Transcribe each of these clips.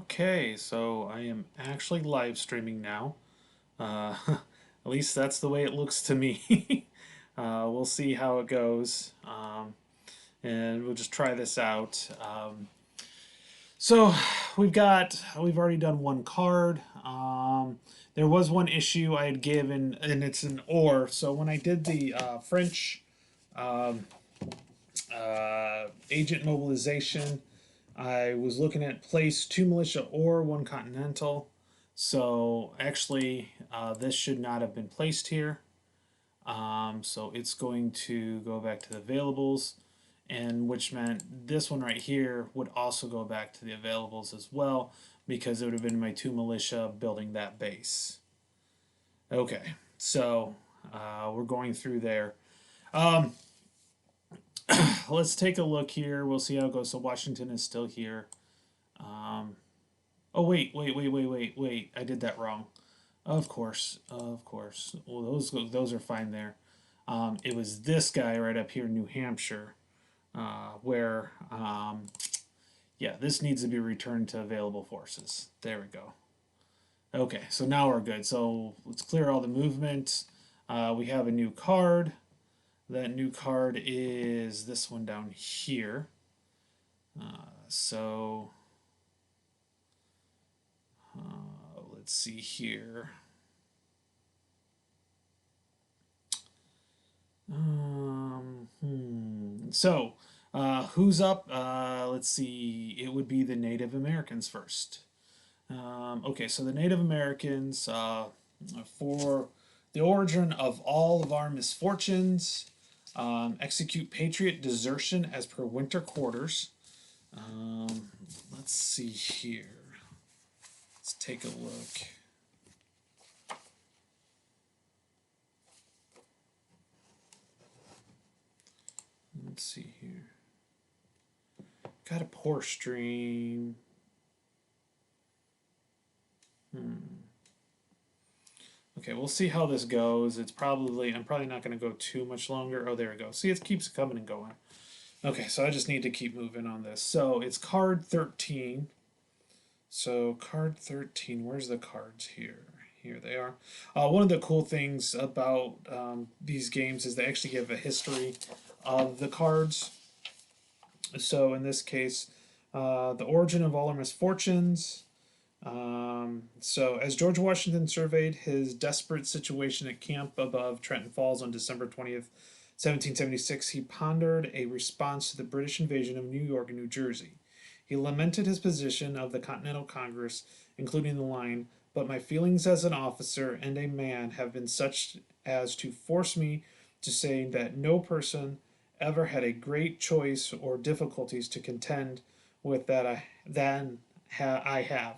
Okay, so I am actually live streaming now. At least that's the way it looks to me. We'll see how it goes, and we'll just try this out. So we've already done one card. There was one issue I had given, and it's an or. So when I did the French um, agent mobilization, I was looking at place two militia or one continental. So actually, this should not have been placed here. So it's going to go back to the availables, and which meant this one right here would also go back to the availables as well because it would have been my two militia building that base. Okay, so we're going through there. Um, let's take a look here. We'll see how it goes. So Washington is still here. Um, oh wait! I did that wrong. Of course, of course. Well, those are fine there. It was this guy right up here in New Hampshire, where yeah, this needs to be returned to available forces. There we go. Okay, so now we're good. So let's clear all the movement. We have a new card. That new card is this one down here. So let's see here. So, who's up? Let's see. It would be the Native Americans first. Okay, so the Native Americans, for the origin of all of our misfortunes, execute patriot desertion as per winter quarters. Let's see here. Let's take a look. Let's see here. Got a poor stream. Okay, we'll see how this goes. I'm probably not going to go too much longer. Oh, there we go. See, it keeps coming and going. Okay, so I just need to keep moving on this. So it's card 13. So card 13, where's the cards here? Here they are. One of the cool things about these games is they actually give a history of the cards. So in this case, the origin of all our misfortunes. So as George Washington surveyed his desperate situation at camp above Trenton Falls on December 20th, 1776, he pondered a response to the British invasion of New York and New Jersey. He lamented his position of the Continental Congress, including the line, "But my feelings as an officer and a man have been such as to force me to say that no person ever had a great choice or difficulties to contend with than I have."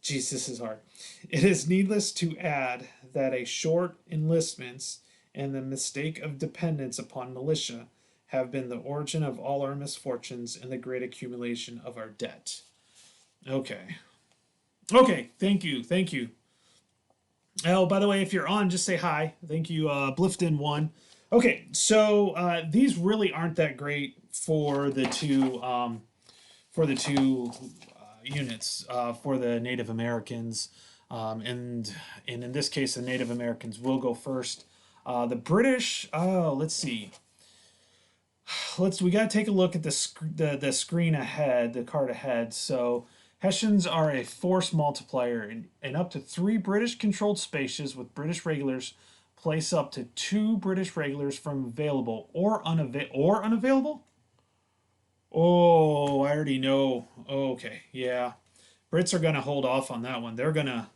Jeez, this is hard. It is needless to add that a short enlistments and the mistake of dependence upon militia have been the origin of all our misfortunes and the great accumulation of our debt. Okay. Okay, thank you, thank you. Oh, by the way, if you're on, just say hi. Thank you, Blifton1. Okay, so these really aren't that great for the two units for the Native Americans, and in this case, the Native Americans will go first. The British, let's see, we got to take a look at the screen ahead, the card ahead. So Hessians are a force multiplier, and up to 3 British-controlled spaces with British regulars place up to 2 British regulars from available or unavailable. Oh, I already know. Oh, okay, yeah. Brits are gonna hold off on that one. They're gonna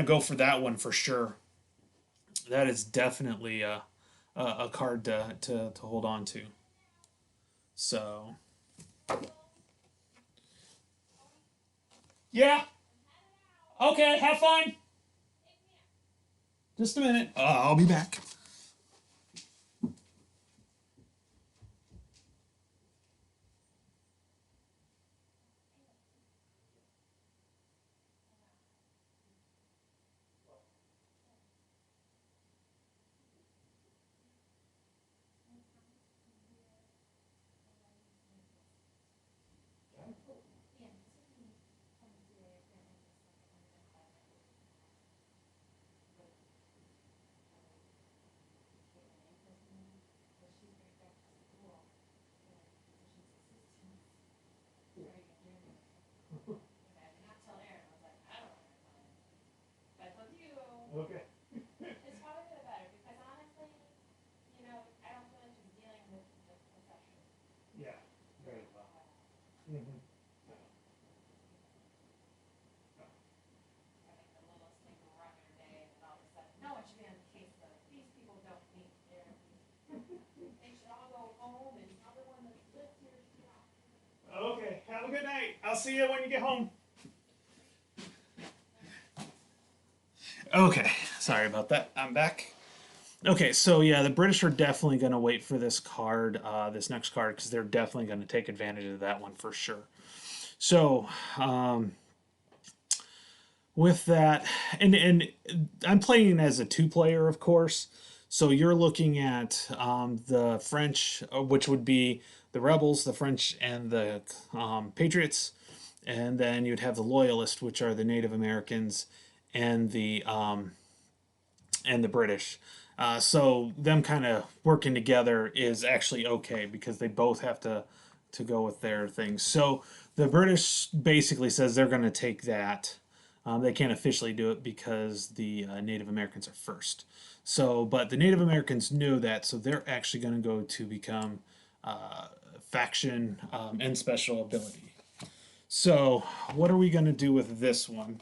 go for that one for sure. That is definitely a card to hold on to. So yeah, okay, have fun. Just a minute. I'll be back. Okay. It's probably for the better because honestly, you know, I don't feel like just dealing with the profession. Yeah, very well. Mm-hmm. Having the littlest thing go wrong in your day and then all of a sudden, no, it should be on the case list. These people don't need therapy. They should all go home and everyone that lives here should be off. Okay, have a good night. I'll see you when you get home. Okay, sorry about that. I'm back. Okay, so yeah, the British are definitely going to wait for this card, this next card, because they're definitely going to take advantage of that one for sure. So, with that, and I'm playing as a two-player, of course. So you're looking at the French, which would be the rebels, the French, and the Patriots, and then you'd have the Loyalists, which are the Native Americans, and the British. So them kind of working together is actually okay because they both have to go with their things. So the British basically says they're going to take that. They can't officially do it because the Native Americans are first. So, but the Native Americans knew that, so they're actually going to go to become faction and special ability. So, what are we going to do with this one?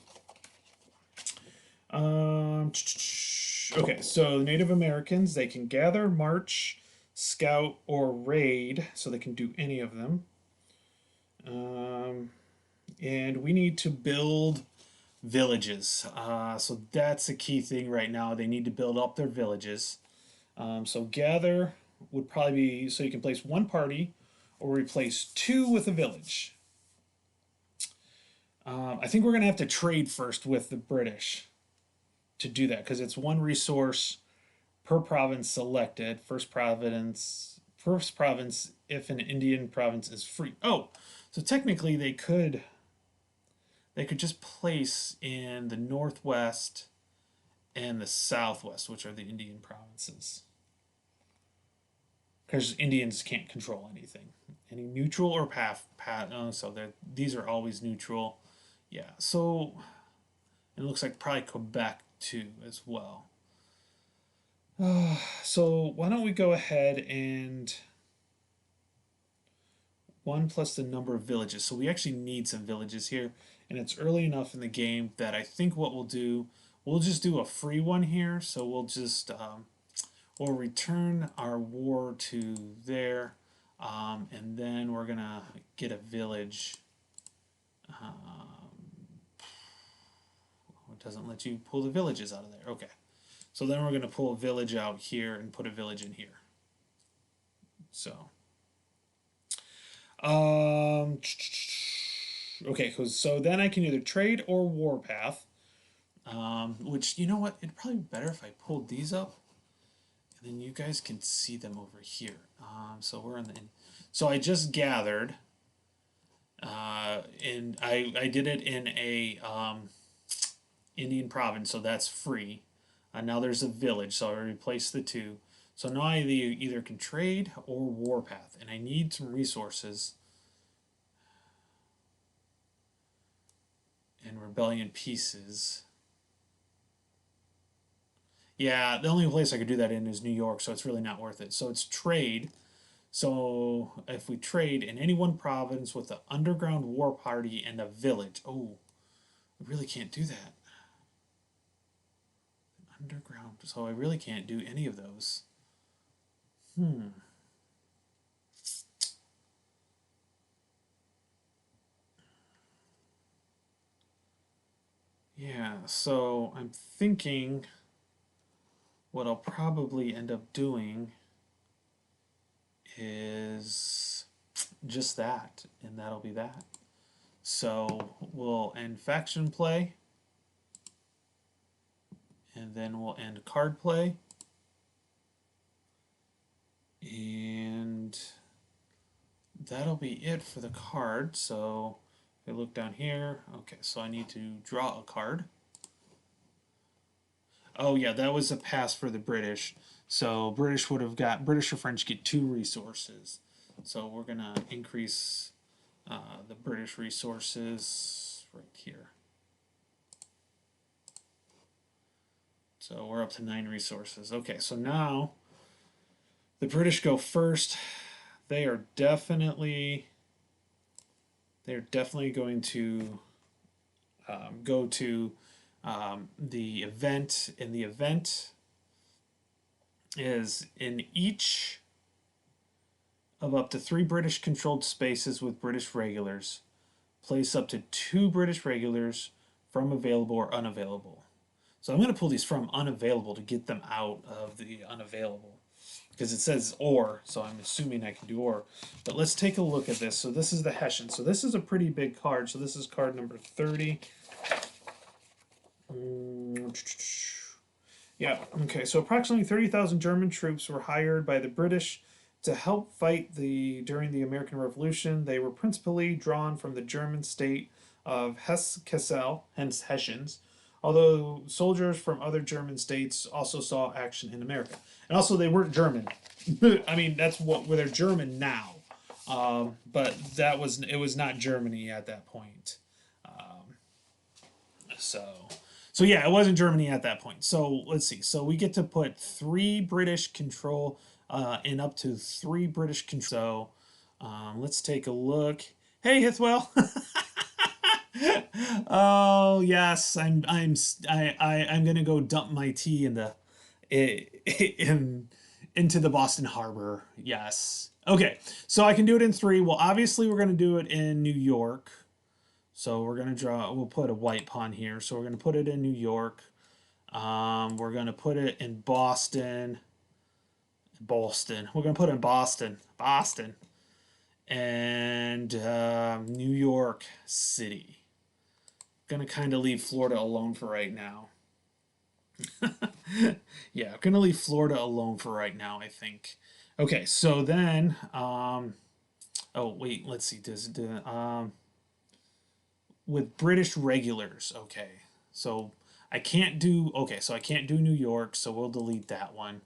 Okay, so Native Americans, they can gather, march, scout, or raid, so they can do any of them. And we need to build villages. So that's a key thing right now. They need to build up their villages. So gather would probably be so you can place one party or replace two with a village. I think we're going to have to trade first with the British to do that because it's one resource per province selected. First province if an Indian province is free. Oh, so technically they could just place in the northwest and the southwest, which are the Indian provinces. Because Indians can't control anything, any neutral or path. So these are always neutral. Yeah. So it looks like probably Quebec too as well. So why don't we go ahead and one plus the number of villages. So we actually need some villages here, and it's early enough in the game that I think what we'll do, we'll just do a free one here. So we'll just we'll return our war to there, and then we're gonna get a village. It doesn't let you pull the villages out of there. Okay, so then we're gonna pull a village out here and put a village in here. So. Um, okay, so then I can either trade or warpath. Which you know what? It'd probably be better if I pulled these up, and then you guys can see them over here. So we're in the. So I just gathered, and I did it in a Indian province, so that's free. Now there's a village, so I replaced the two. So now I either can trade or warpath, and I need some resources and rebellion pieces. Yeah, the only place I could do that in is New York, so it's really not worth it. So it's trade. So if we trade in any one province with an underground war party and a village, oh, I really can't do that. Underground, so I really can't do any of those. Yeah, so I'm thinking what I'll probably end up doing is just that, and that'll be that. So we'll end faction play, and then we'll end card play, and that'll be it for the card. So if I look down here, okay, so I need to draw a card. Oh yeah, that was a pass for the British. So British or French get two resources. So we're gonna increase the British resources right here. So we're up to 9 resources. Okay, so now the British go first. They are definitely going to go to the event. And the event is in each of up to 3 British controlled spaces with British regulars. Place up to 2 British regulars from available or unavailable. So I'm going to pull these from unavailable to get them out of the unavailable. Because it says or, so I'm assuming I can do or. But let's take a look at this. So this is the Hessian. So this is a pretty big card. So this is card number 30. Yeah, okay. So approximately 30,000 German troops were hired by the British to help fight during the American Revolution. They were principally drawn from the German state of Hesse-Kassel, hence Hessians, although soldiers from other German states also saw action in America. And also, they weren't German. I mean, that's what they're German now, but it was not Germany at that point. So, so yeah, it wasn't Germany at that point. So let's see. So we get to put 3 British control in up to 3 British control. So let's take a look. Hey, Hithwell. Oh yes, I'm gonna go dump my tea in into the Boston Harbor. Yes. Okay, so I can do it in 3. Well, obviously we're gonna do it in New York. So we're gonna we'll put a white pawn here. So we're gonna put it in New York. We're gonna put it in Boston. Boston. We're gonna put it in Boston. Boston. And New York City. Gonna kind of leave Florida alone for right now. Yeah, I'm gonna leave Florida alone for right now, I think. Okay, so then, oh wait, let's see. With British regulars, okay. So I can't do okay. So I can't do New York, so we'll delete that one.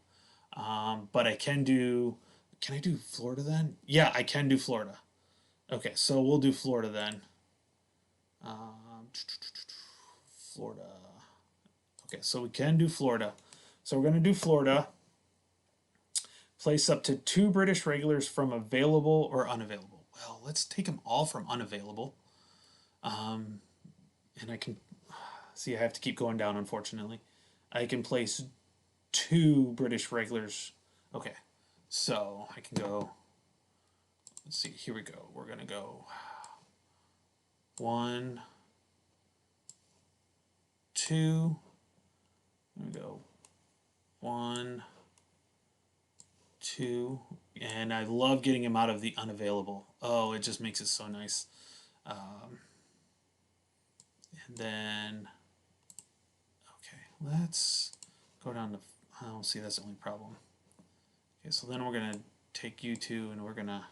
But I can do. Can I do Florida then? Yeah, I can do Florida. Okay, so we'll do Florida then. Florida. Okay, so we can do Florida. So we're going to do Florida. Place up to 2 British regulars from available or unavailable. Well, let's take them all from unavailable. And I can see I have to keep going down, unfortunately. I can place 2 British regulars. Okay, so I can go. Let's see, here we go. We're going to go 1, 2. I'm going to go 1, 2. And I love getting him out of the unavailable. Oh, it just makes it so nice. And then, okay, let's go down to, I don't see that's the only problem. Okay, so then we're going to take you 2 and we're going to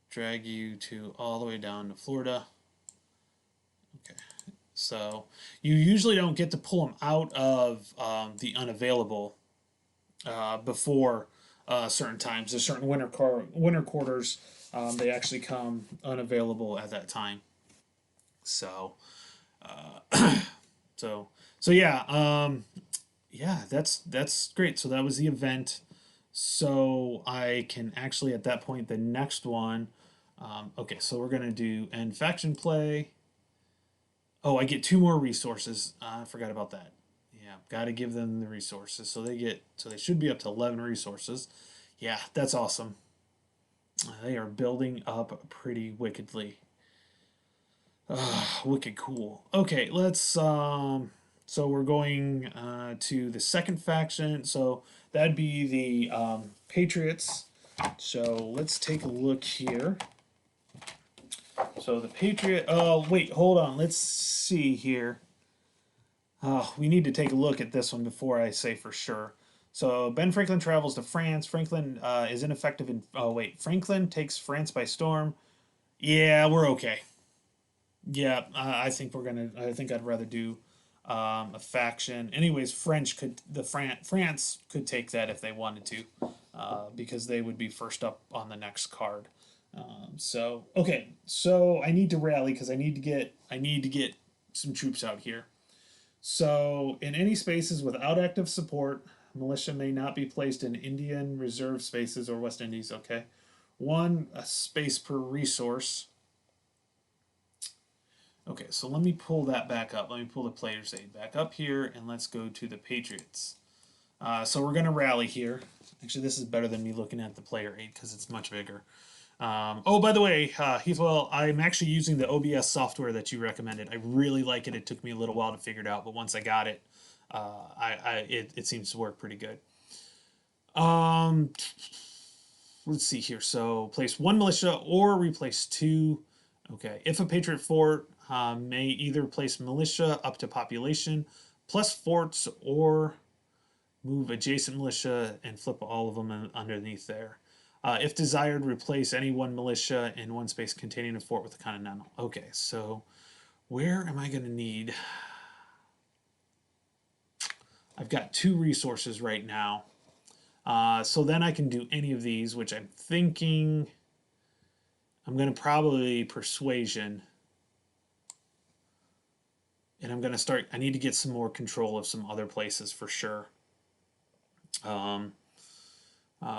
drag you 2 all the way down to Florida. Okay, so you usually don't get to pull them out of the unavailable before certain times. There's certain winter quarters they actually come unavailable at that time. So, so yeah, yeah, that's great. So that was the event. So I can actually at that point the next one. Okay, so we're gonna do end faction play. Oh, I get 2 more resources. I forgot about that. Yeah, got to give them the resources. So they should be up to 11 resources. Yeah, that's awesome. They are building up pretty wickedly. Wicked cool. Okay, let's so we're going to the second faction. So that'd be the Patriots. So let's take a look here. So the Patriot. Oh wait, hold on. Let's see here. Oh, we need to take a look at this one before I say for sure. So Ben Franklin travels to France. Franklin is ineffective in. Oh wait, Franklin takes France by storm. Yeah, we're okay. Yeah, I think we're gonna. I think I'd rather do a faction. Anyways, France could take that if they wanted to, because they would be first up on the next card. So okay, so I need to rally because I need to get some troops out here. So, in any spaces without active support, militia may not be placed in Indian reserve spaces or West Indies. Okay, one a space per resource. Okay, so let me pull that back up. Let me pull the player's aid back up here, and let's go to the Patriots. So we're going to rally here. Actually, this is better than me looking at the player aid because it's much bigger. Oh, by the way, Heathwell, I'm actually using the OBS software that you recommended. I really like it. It took me a little while to figure it out, but once I got it, it seems to work pretty good. Um, let's see here. So place one militia or replace two. Okay, if a Patriot fort may either place militia up to population plus forts or move adjacent militia and flip all of them underneath there. If desired, replace any one militia in one space containing a fort with a continental. Okay, so where am I going to need? I've got two resources right now. So then I can do any of these, which I'm thinking I'm going to probably persuasion. And I'm going to start, I need to get some more control of some other places for sure.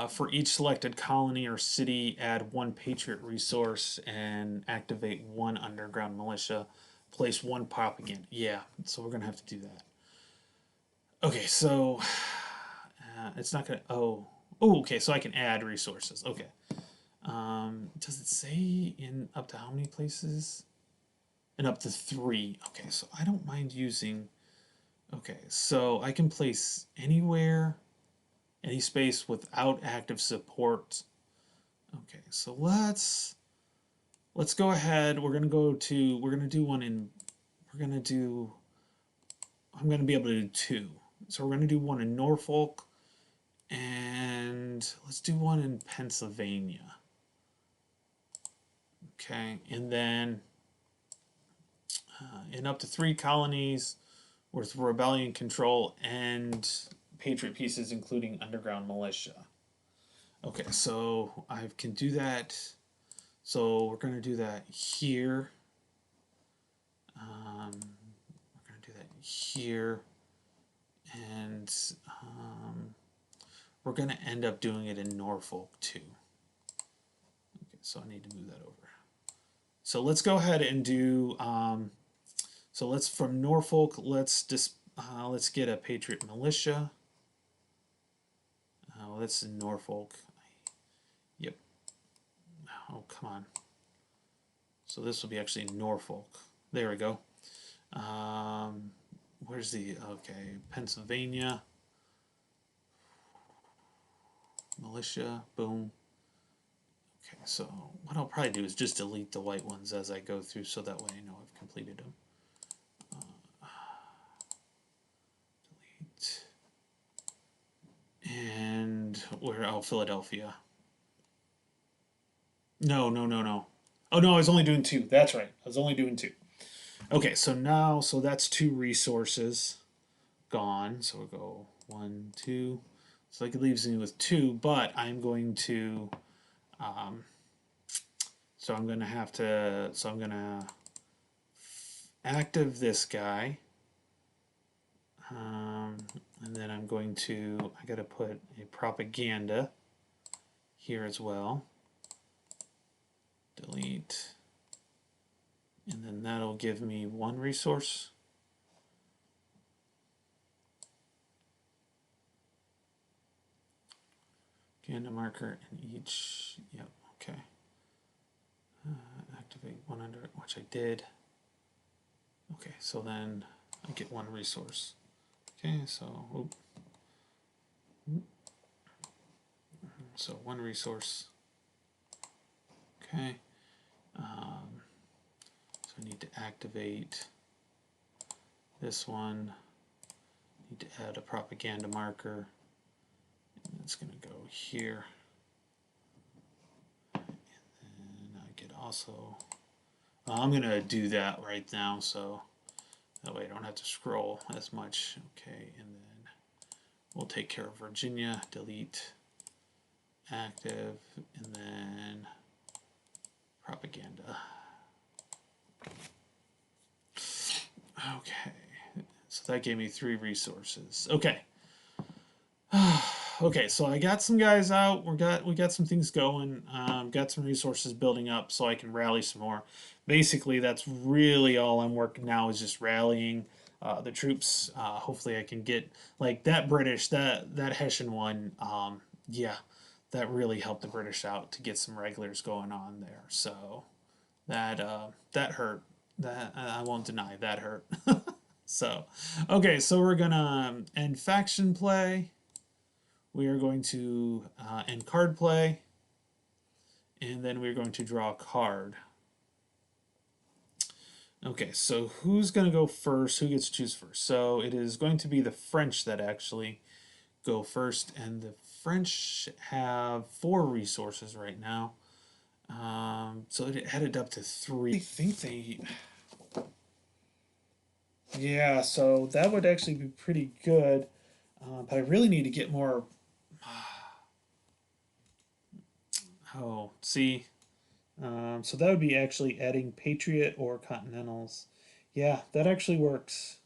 For each selected colony or city, add one Patriot resource and activate one underground militia. Place one propaganda. Yeah, so we're going to have to do that. Okay, so it's not going to. Oh, okay, so I can add resources. Okay. Does it say in up to how many places? And up to 3. Okay, so I don't mind using. Okay, so I can place anywhere, any space without active support. Okay, so let's go ahead. We're gonna do one in. We're gonna do. I'm gonna be able to do 2. So we're gonna do one in Norfolk, and let's do one in Pennsylvania. Okay, and then in up to 3 colonies with rebellion control and patriot pieces, including underground militia. Okay, so I can do that. So we're going to do that here. We're going to do that here. And we're going to end up doing it in Norfolk too. Okay, so I need to move that over. So let's go ahead and do. So let's from Norfolk. Let's get a Patriot militia. That's in Norfolk. Yep. Oh, come on. So this will be actually Norfolk. There we go. Where's the, okay, Pennsylvania. Militia, boom. Okay, so what I'll probably do is just delete the white ones as I go through so that way I know I've completed them. Delete. And where, oh, Philadelphia. No. Oh no, I was only doing 2. That's right. I was only doing 2. Okay, so now, so that's 2 resources gone. So we'll go 1, 2. So that leaves me with 2, but I'm going to, so I'm going to have to, so I'm going to active this guy. And then I'm going to, I got to put a propaganda here as well. Delete. And then that'll give me 1 resource. Propaganda marker in each, yep, okay. Activate 100, which I did. Okay, so then I get 1 resource. Okay, so, so 1 resource. Okay. So I need to activate this one. Need to add a propaganda marker. And it's going to go here. And then I could also, I'm going to do that right now, so that way I don't have to scroll as much. Okay, and then we'll take care of Virginia. Delete, active, and then propaganda. Okay, so That gave me 3 resources. Okay. Okay, so I got some guys out. We got some things going. Got some resources building up, so I can rally some more. Basically, that's really all I'm working now is just rallying the troops. Hopefully, I can get like that British that Hessian one. Yeah, that really helped the British out to get some regulars going on there. So that hurt. That I won't deny that hurt. So, okay, so we're gonna end faction play. We are going to end card play, and then we're going to draw a card. Okay, so who's going to go first? Who gets to choose first? So it is going to be the French that actually go first, and the French have 4 resources right now. So it headed up to 3. I think they. Yeah, so that would actually be pretty good, but I really need to get more. Oh, see, so that would be actually adding Patriot or Continentals. Yeah, that actually works.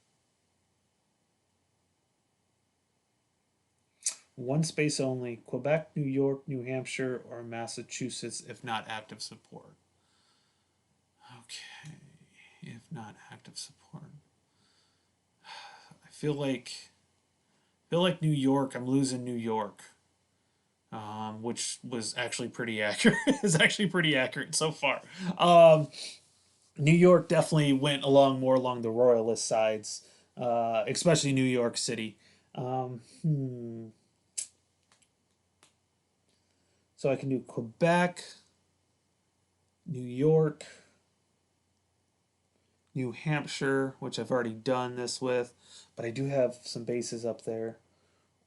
1 space only. Quebec, New York, New Hampshire, or Massachusetts if not active support. Okay, if not active support. I feel like New York. I'm losing New York, which was actually pretty accurate. It's actually pretty accurate so far. New York definitely went more along the royalist sides, especially New York City. Um, hmm. So I can do Quebec, New York, New Hampshire, which I've already done this with, but I do have some bases up there,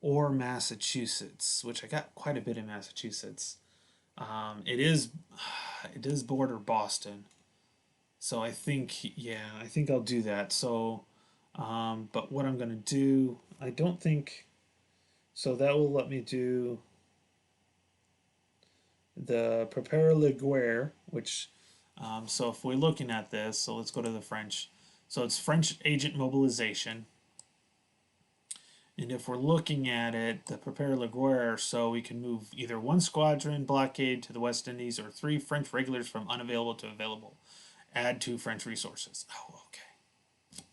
or Massachusetts, which I got quite a bit in Massachusetts. It is it does border Boston, so I think I'll do that. So, but what I'm gonna do, I don't think so. That will let me do the Prepare Le Guerre, which, so if we're looking at this, so let's go to the French. So it's French agent mobilization. And if we're looking at it, the Prepare Le Guerre, so we can move either 1 squadron blockade to the West Indies or 3 French regulars from unavailable to available. Add 2 French resources. Oh, okay.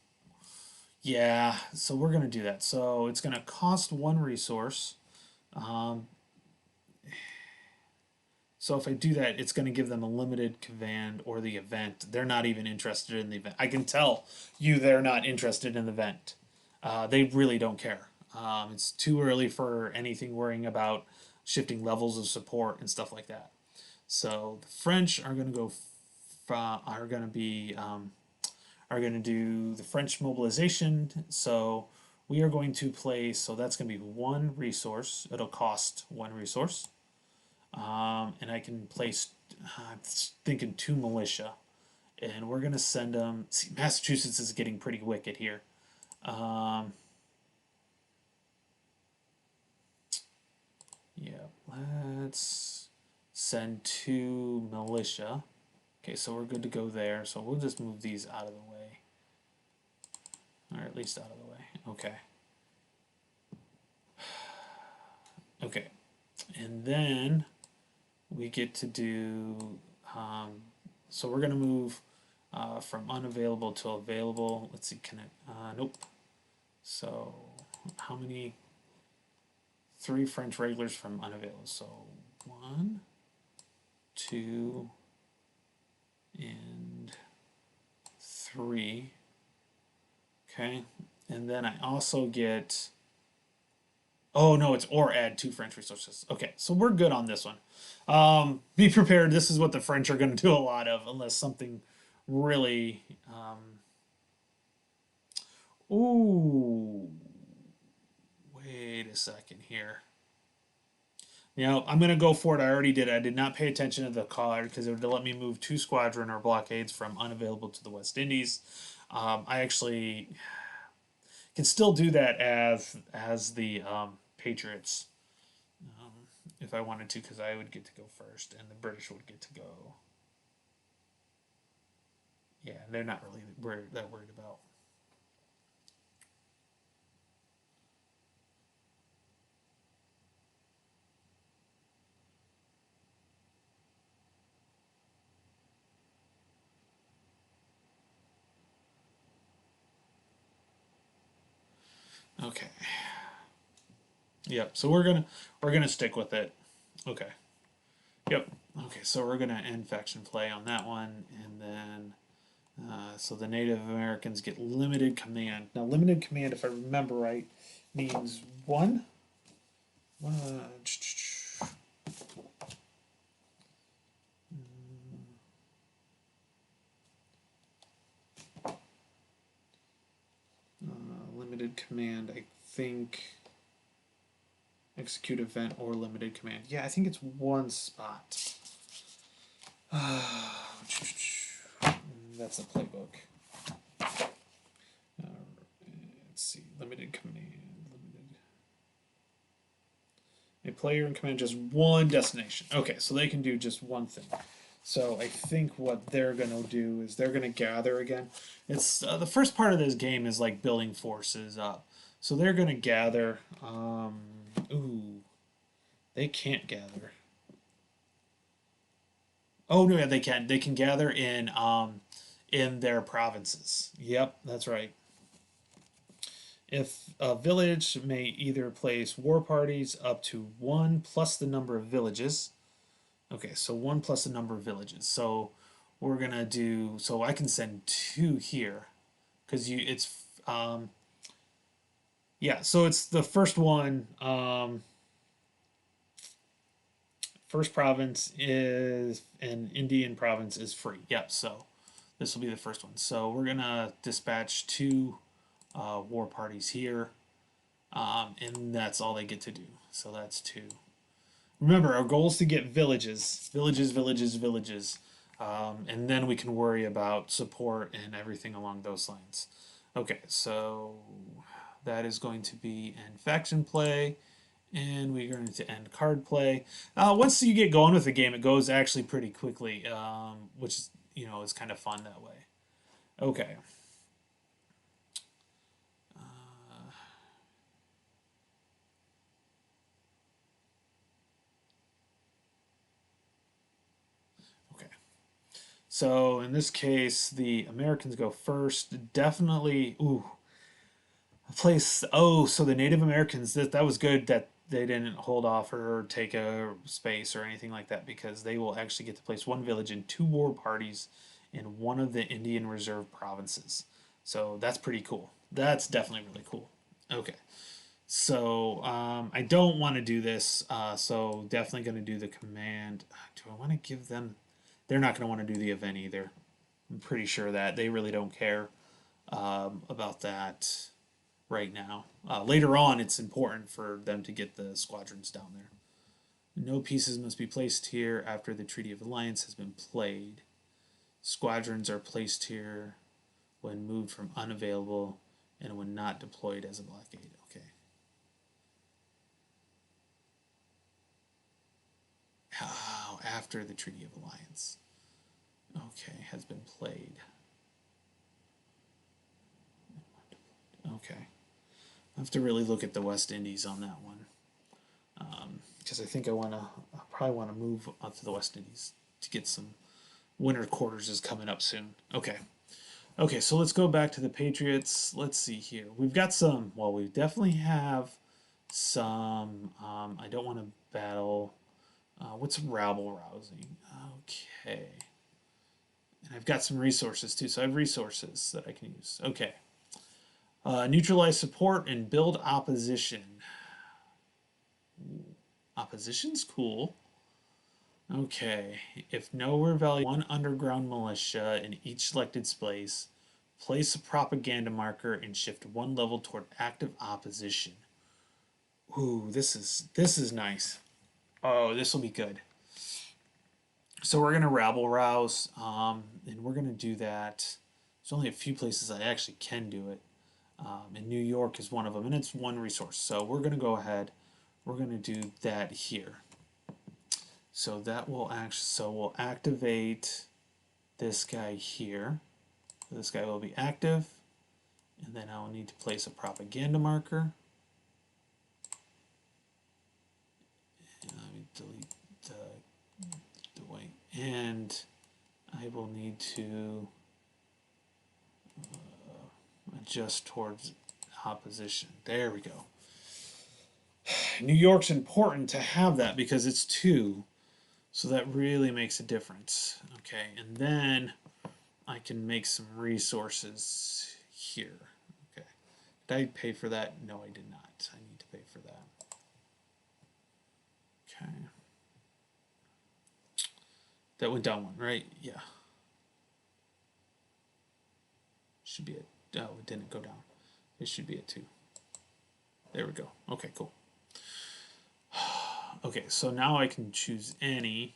Yeah, so we're going to do that. So it's going to cost 1 resource. Um, So if I do that, it's going to give them a limited command or the event. They're not even interested in the event. I can tell you they're not interested in the event. They really don't care. It's too early for anything worrying about shifting levels of support and stuff like that. So the French are going to go. Are going to be are going to do the French mobilization. So we are going to place. So that's going to be 1 resource. It'll cost 1 resource. And I can place, I'm thinking 2 militia, and we're gonna send them. See, Massachusetts is getting pretty wicked here. Um, yeah, let's send 2 militia. Okay, so we're good to go there. So we'll just move these out of the way, or at least out of the way. Okay. Okay, and then we get to do. So we're gonna move from unavailable to available. Let's see, can it? Nope. So how many? 3 French regulars from unavailable. So 1, 2, and 3. Okay, and then I also get. Oh no, it's or add 2 French resources. Okay, so we're good on this one. Be prepared. This is what the French are going to do a lot of, unless something really. Ooh, wait a second here. You know, I'm going to go for it. I already did. I did not pay attention to the card because it would let me move 2 squadron or blockades from unavailable to the West Indies. I actually can still do that as the Patriots um, if I wanted to, because I would get to go first and the British would get to go. Yeah, they're not really that worried about. Okay. Yep. So we're gonna stick with it. Okay. Yep. Okay. So we're gonna end faction play on that one, and then so the Native Americans get limited command. Now, limited command, if I remember right, means one. Limited command, I think. Execute event or limited command. Yeah, I think it's one spot. That's the playbook. Let's see. Limited command. Limited. A player in command just one destination. Okay, so they can do just one thing. So I think what they're gonna do is they're gonna gather again. It's the first part of this game is like building forces up. So they're gonna gather. Ooh, they can't gather. Oh no, yeah, they can. They can gather in their provinces. Yep, that's right. If a village may either place war parties up to one plus the number of villages. Okay, so one plus the number of villages. So we're gonna do. So I can send two here, because you it's yeah. So it's the first one. First province is an Indian province is free. Yep. So this will be the first one. So we're gonna dispatch two war parties here, and that's all they get to do. So that's two. Remember, our goal is to get villages, villages, villages, villages, and then we can worry about support and everything along those lines. Okay, so that is going to be end faction play, and we're going to end card play. Once you get going with the game, it goes actually pretty quickly, which is is kind of fun that way. Okay. Okay. So in this case, the Americans go first. Definitely, ooh, a place. Oh, so the Native Americans. That was good that they didn't hold off or take a space or anything like that, because they will actually get to place one village in two war parties in one of the Indian Reserve provinces. So that's pretty cool. That's definitely really cool. Okay. So I don't want to do this. So definitely going to do the command. Do I want to give them? They're not going to want to do the event either. I'm pretty sure that they really don't care about that right now. Later on, it's important for them to get the squadrons down there. No pieces must be placed here after the Treaty of Alliance has been played. Squadrons are placed here when moved from unavailable and when not deployed as a blockade. Okay. Oh, after the Treaty of Alliance. Okay, has been played. Okay. I have to really look at the West Indies on that one, because I think I probably want to move up to the West Indies to get some winter quarters is coming up soon. Okay. Okay, so let's go back to the Patriots. Let's see here. We've got some, well, we definitely have some, I don't want to battle. What's rabble rousing? Okay. And I've got some resources too, so I have resources that I can use. Okay. Neutralize support and build opposition. Ooh, opposition's cool. Okay. If nowhere value one underground militia in each selected space, place a propaganda marker and shift one level toward active opposition. Ooh, this is nice. Oh, this will be good. So we're gonna rabble rouse, and we're gonna do that. There's only a few places I actually can do it. And New York is one of them, and it's one resource. So we're going to go ahead. We're going to do that here. So that will actually, so we'll activate this guy here. This guy will be active, and then I will need to place a propaganda marker. And let me delete the white, and I will need to adjust towards opposition. There we go. New York's important to have that because it's 2. So that really makes a difference. Okay, and then I can make some resources here. Okay. Did I pay for that? No, I did not. I need to pay for that. Okay. That went down 1, right? Yeah. Should be a... Oh, it didn't go down. It should be a 2. There we go. Okay, cool. Okay, so now I can choose any.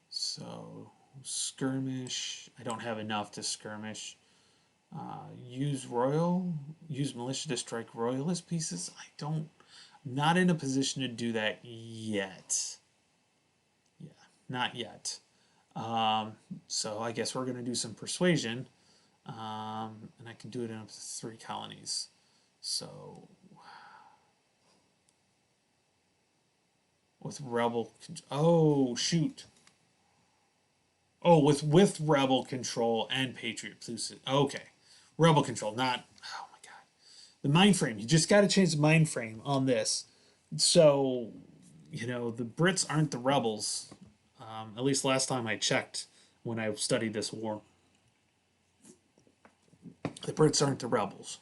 So, skirmish. I don't have enough to skirmish. Use militia to strike royalist pieces. I'm not in a position to do that yet. Yeah, not yet. So I guess we're going to do some persuasion. And I can do it in up to 3 colonies. So with rebel, oh shoot. Oh, with rebel control and patriot plus. Okay, rebel control, not. Oh my god, the mind frame. You just got to change the mind frame on this. So, the Brits aren't the rebels. At least last time I checked when I studied this war, the Brits aren't the rebels.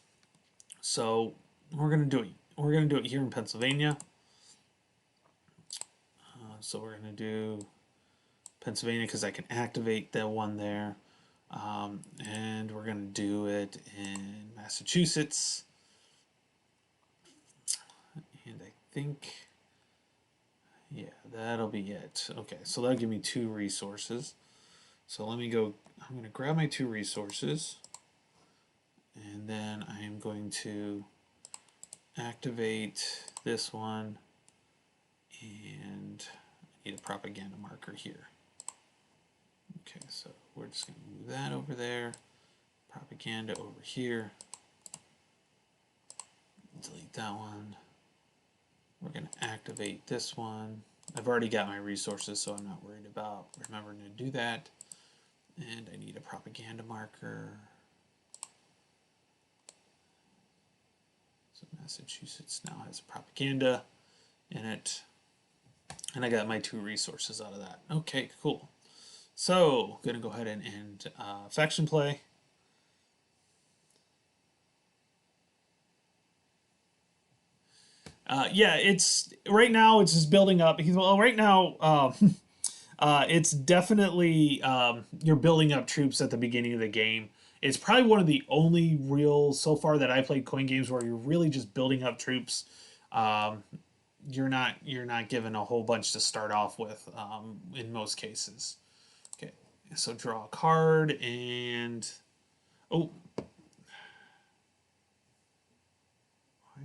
So we're gonna do it. We're gonna do it here in Pennsylvania. So we're gonna do Pennsylvania because I can activate that one there. And we're going to do it in Massachusetts. And I think, yeah, that'll be it. Okay, so that'll give me 2 resources. So let me go, I'm going to grab my 2 resources. And then I am going to activate this one. And I need a propaganda marker here. Okay, so we're just going to move that over there. Propaganda over here. Delete that one. We're going to activate this one. I've already got my resources, so I'm not worried about remembering to do that. And I need a propaganda marker. So Massachusetts now has propaganda in it. And I got my 2 resources out of that. Okay, cool. So, going to go ahead and end faction play. Yeah, it's right now. It's just building up. Right now, it's definitely you're building up troops at the beginning of the game. It's probably one of the only real so far that I played coin games where you're really just building up troops. You're not given a whole bunch to start off with in most cases. Okay, so draw a card and oh,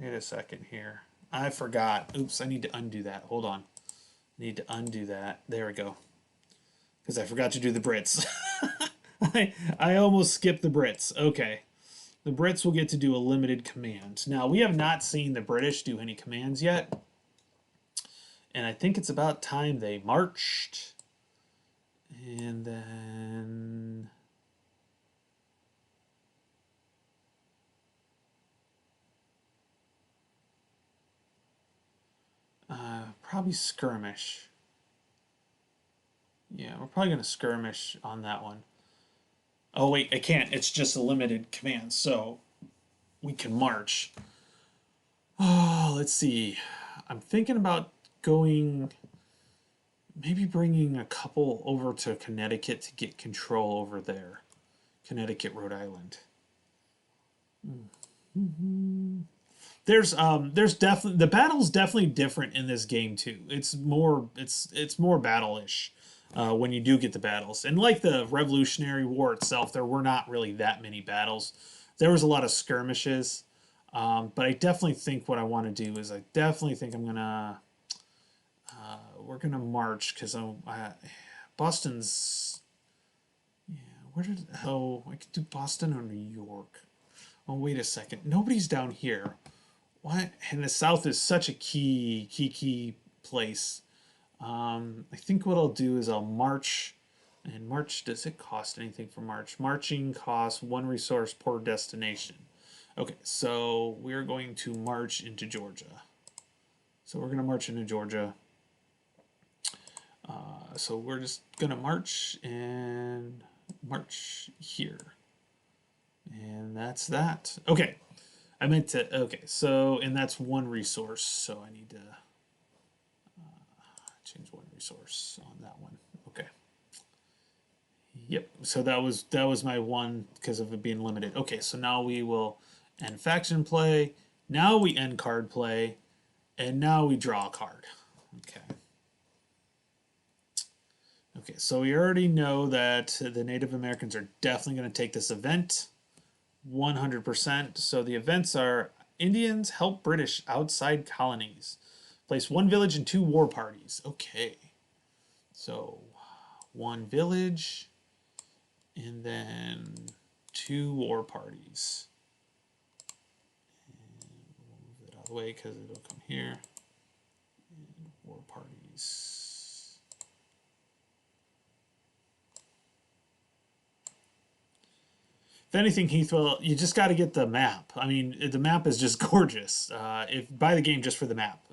wait a second here. I forgot. Oops, I need to undo that. Hold on. I need to undo that. There we go. Because I forgot to do the Brits. I almost skipped the Brits. Okay. The Brits will get to do a limited command. Now, we have not seen the British do any commands yet. And I think it's about time they marched. And then... probably skirmish. Yeah, we're probably going to skirmish on that one. Oh, wait, I can't. It's just a limited command, so we can march. Oh, let's see. I'm thinking about going, maybe bringing a couple over to Connecticut to get control over there. Connecticut, Rhode Island. There's definitely the battle's definitely different in this game too. It's more battle-ish when you do get the battles. And like the Revolutionary War itself, there were not really that many battles. There was a lot of skirmishes. But I definitely think what I want to do is I definitely think I'm gonna we're gonna march because Boston's yeah. Where did I could do Boston or New York? Oh wait a second, nobody's down here. What? And the South is such a key place. I think what I'll do is I'll march. And march, does it cost anything for march? Marching costs 1 resource per destination. Okay, so we're going to march into Georgia. So we're going to march into Georgia. So we're just going to march and march here. And that's that. Okay. I meant to, okay, so, and that's one resource, so I need to change one resource on that one. Okay. Yep, so that was my one because of it being limited. Okay, so now we will end faction play. Now we end card play, and now we draw a card. Okay. Okay, so we already know that the Native Americans are definitely going to take this event. 100%. So the events are Indians help British outside colonies. Place one village and two war parties. Okay. So one village and then two war parties. And we'll move it out of the way because it'll come here. And war parties. If anything, Heathwell, you just got to get the map. I mean, the map is just gorgeous. If buy the game just for the map.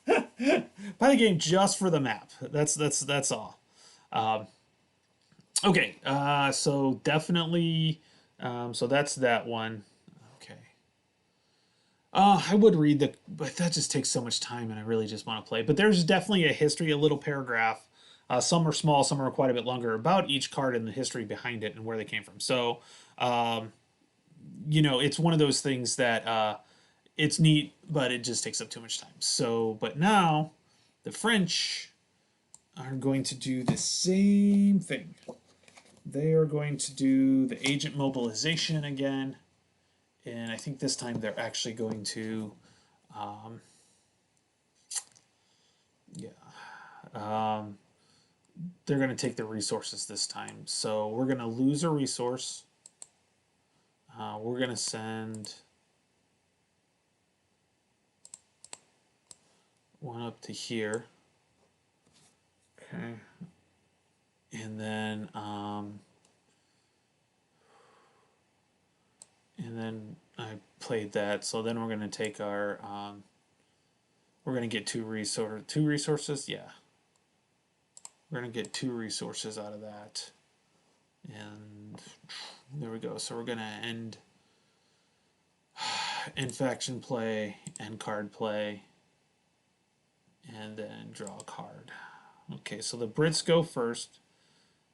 Buy the game just for the map. That's all. Okay, so definitely, so that's that one. Okay. I would read the, but that just takes so much time, and I really just want to play. But there's definitely a history, a little paragraph. Some are small, some are quite a bit longer about each card and the history behind it and where they came from. So, you know, it's one of those things that it's neat, but it just takes up too much time. So, but now the French are going to do the same thing. They are going to do the agent mobilization again. And I think this time they're actually going to, yeah, they're going to take the resources this time. So we're going to lose a resource. We're going to send one up to here. Okay. And then I played that. So then we're going to take our, we're going to get two resources. Yeah. We're going to get two resources out of that. And there we go. So we're going to end faction play, end card play, and then draw a card. Okay, so the Brits go first.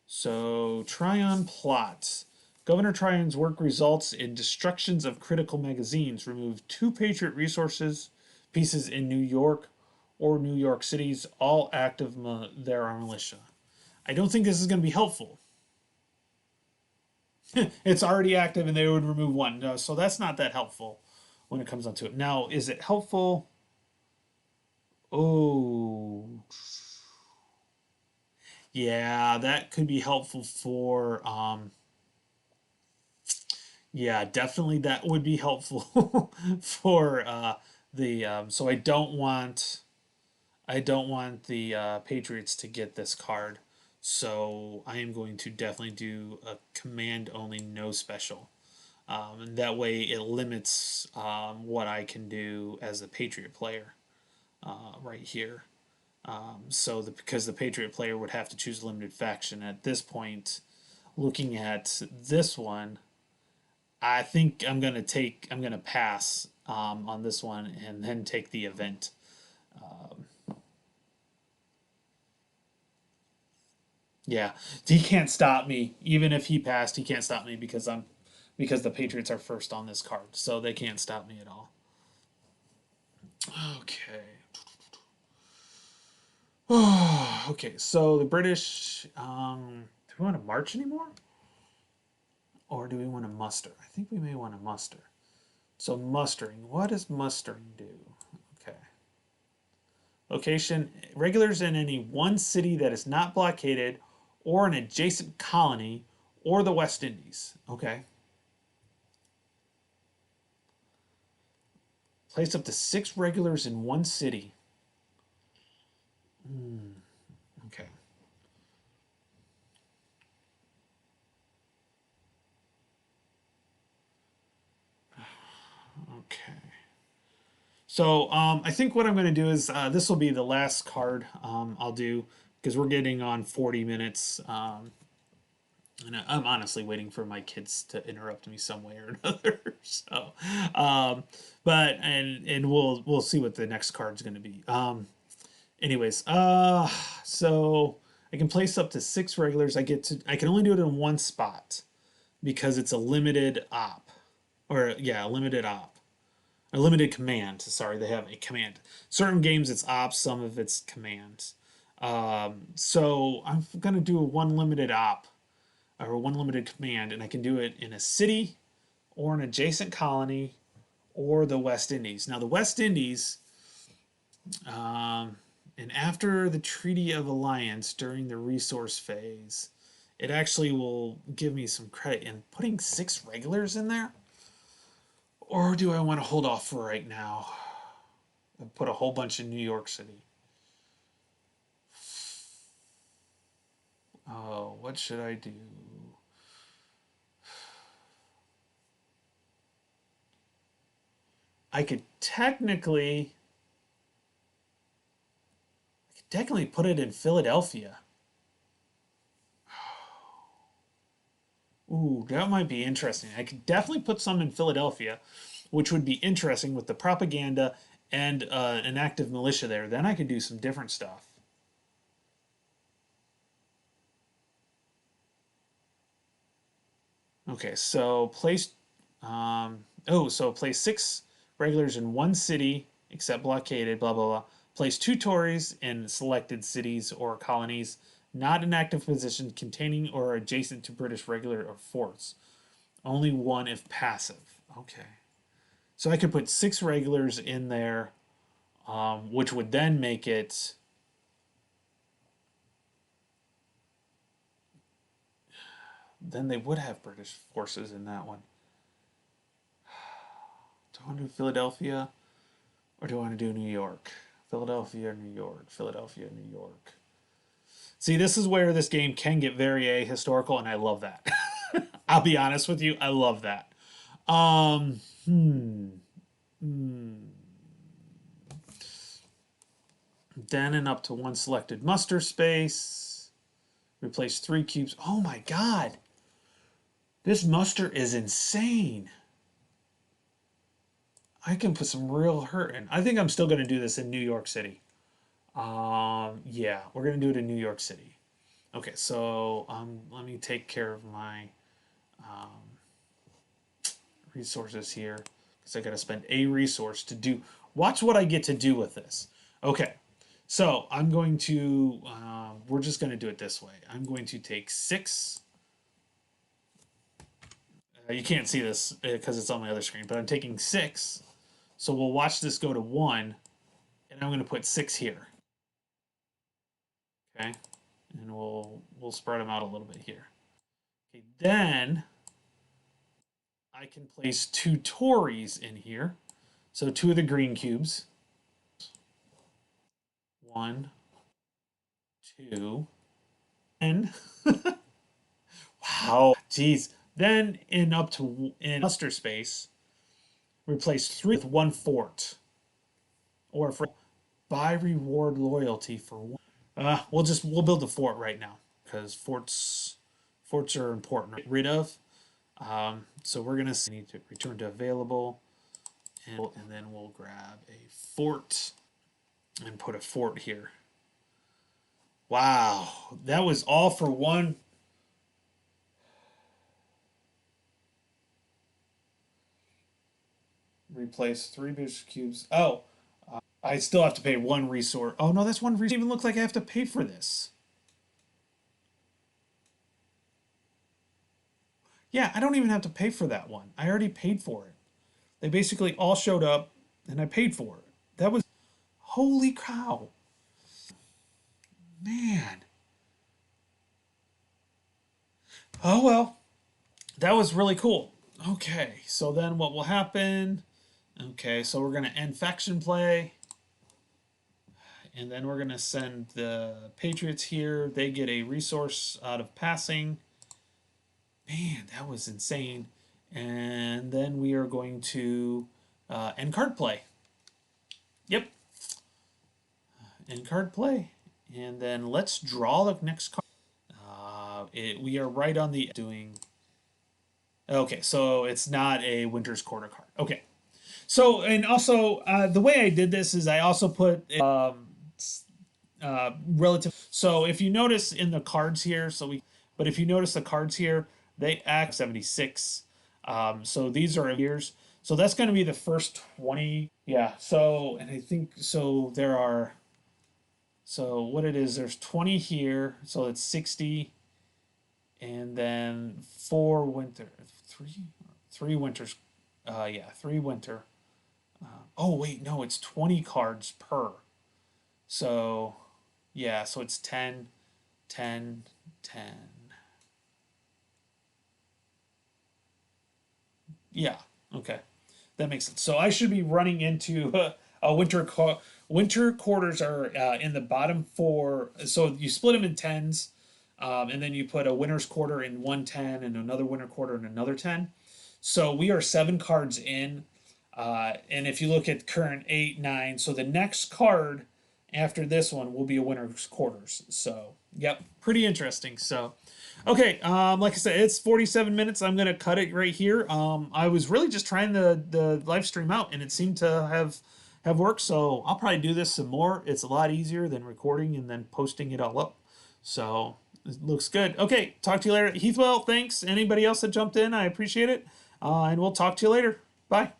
So Tryon plots. Governor Tryon's work results in destructions of critical magazines. Remove two Patriot resources pieces in New York or New York City's all active there are militia. I don't think this is going to be helpful. It's already active and they would remove one. No, so that's not that helpful when it comes down to it. Now, is it helpful? Oh, yeah, that could be helpful for yeah, definitely that would be helpful for the so I don't want the Patriots to get this card. So I am going to definitely do a command only, no special. And that way it limits what I can do as a Patriot player right here. So because the Patriot player would have to choose limited faction at this point, looking at this one, I think I'm gonna pass on this one and then take the event. Yeah, he can't stop me. Even if he passed, he can't stop me because the Patriots are first on this card, so they can't stop me at all. Okay. Okay, so the British. Do we want to march anymore, or do we want to muster? I think we may want to muster. So mustering. What does mustering do? Okay. Location: regulars in any one city that is not blockaded, or an adjacent colony, or the West Indies. Okay. Place up to 6 regulars in one city. Okay. Okay. So I think what I'm going to do is this will be the last card I'll do because we're getting on 40 minutes. And I'm honestly waiting for my kids to interrupt me some way or another. So, um, but and we'll see what the next card's going to be. Anyways, so I can place up to 6 regulars. I can only do it in one spot because it's a limited op, or yeah, a limited op, a limited command. Sorry, they have a command. Certain games it's ops, some of it's commands. So I'm gonna do a one limited op or one limited command, and I can do it in a city or an adjacent colony or the West Indies. Now the West Indies, um, and after the Treaty of Alliance during the resource phase, it actually will give me some credit in putting 6 regulars in there. Or do I want to hold off for right now and put a whole bunch in New York City? Oh, what should I do? I could technically put it in Philadelphia. Ooh, that might be interesting. I could definitely put some in Philadelphia, which would be interesting with the propaganda and an active militia there. Then I could do some different stuff. Okay, so place 6 regulars in one city except blockaded. Blah blah blah. Place 2 Tories in selected cities or colonies not in active position containing or adjacent to British regular or forts. Only one if passive. Okay. So I could put 6 regulars in there, which would then make it. Then they would have British forces in that one. Do I want to do Philadelphia or do I want to do New York? Philadelphia, New York, Philadelphia, New York. See, this is where this game can get very ahistorical, and I love that. I'll be honest with you, I love that. Um, hmm, hmm. Then and up to one selected muster space. Replace 3 cubes. Oh my god, this muster is insane. I can put some real hurt in. I think I'm still going to do this in New York City. Yeah, we're going to do it in New York City. Okay, so let me take care of my resources here because I got to spend a resource to do. Watch what I get to do with this. Okay, so I'm going to. We're just going to do it this way. I'm going to take 6. You can't see this because it's on my other screen, but I'm taking 6. So we'll watch this go to 1, and I'm going to put 6 here. Okay, and we'll spread them out a little bit here. Okay, then I can place 2 Tories in here. So 2 of the green cubes. 1, 2, and wow, geez. Then in up to in muster space, replace 3 with 1 fort, or for buy reward loyalty for 1. We'll build the fort right now because forts are important. Get rid of. So we're gonna need to return to available, and then we'll grab a fort and put a fort here. Wow, that was all for one. Replace 3 bishop cubes. Oh, I still have to pay 1 resource. Oh no, that's 1 resource. It doesn't even look like I have to pay for this. Yeah, I don't even have to pay for that one. I already paid for it. They basically all showed up, and I paid for it. That was holy cow, man. Oh well, that was really cool. Okay, so then what will happen? Okay, so we're gonna end faction play, and then we're gonna send the Patriots here. They get a resource out of passing. Man, that was insane. And then we are going to end card play. Yep, end card play. And then let's draw the next card. We are right on the doing. Okay, so it's not a Winter's Quarter card. Okay. So, and also, the way I did this is I also put relative. So if you notice in the cards here, but if you notice the cards here, they act 76. So these are years. So that's going to be the first 20. Yeah. So, and I think, so there are, so what it is, there's 20 here. So it's 60. And then three winters. Yeah, three winter. Oh, wait, no, it's 20 cards per. So, yeah, so it's 10, 10, 10. Yeah, okay. That makes sense. So I should be running into a winter quarters are in the bottom four. So you split them in tens, and then you put a winter's quarter in one ten and another winter quarter in another 10. So we are 7 cards in. And if you look at current 8, 9, so the next card after this one will be a winner's quarters. So, yep, pretty interesting. So, okay, like I said, it's 47 minutes. I'm gonna cut it right here. I was really just trying the live stream out, and it seemed to have worked. So I'll probably do this some more. It's a lot easier than recording and then posting it all up. So it looks good. Okay, talk to you later, Heathwell. Thanks. Anybody else that jumped in, I appreciate it. And we'll talk to you later. Bye.